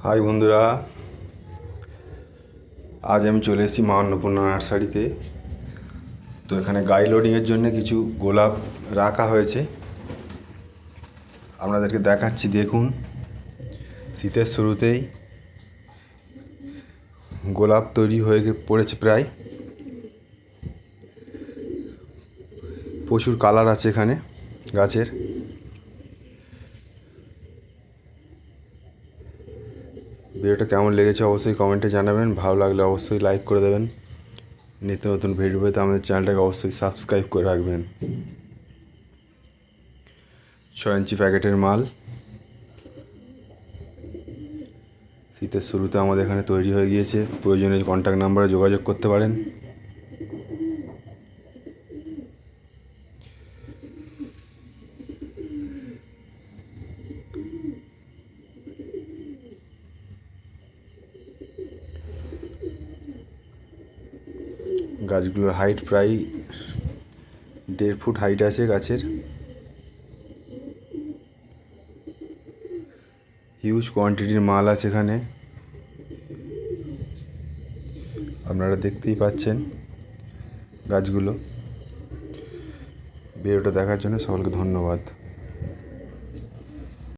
High বন্ধুরা, আজ আমি চলে এসেছি মা অন্নপূর্ণা নার্সারিতে। তো এখানে গাই লোডিংয়ের জন্য কিছু গোলাপ রাখা হয়েছে, আপনাদেরকে দেখাচ্ছি। দেখুন, শীতের শুরুতেই গোলাপ তৈরি হয়ে পড়েছে প্রায়। প্রচুর কালার আছে এখানে গাছের। ভিডিওটা কেমন লেগেছে অবশ্যই কমেন্টে জানাবেন, ভালো লাগলে অবশ্যই লাইক করে দেবেন। নিত্য নতুন ভিডিও পেতে আমাদের চ্যানেলটাকে অবশ্যই সাবস্ক্রাইব করে রাখবেন। 6 ইঞ্চি প্যাকেটের মাল শীতের শুরুতে আমাদের এখানে তৈরি হয়ে গিয়েছে। প্রয়োজনে কন্ট্যাক্ট নাম্বারে যোগাযোগ করতে পারেন। গাছগুলোর হাইট প্রায় 1.5 ফুট হাইট আছে গাছের। হিউজ কোয়ান্টিটির মাল আছে এখানে, আপনারা দেখতেই পাচ্ছেন গাছগুলো। ভিডিওটা দেখার জন্য সকলকে ধন্যবাদ।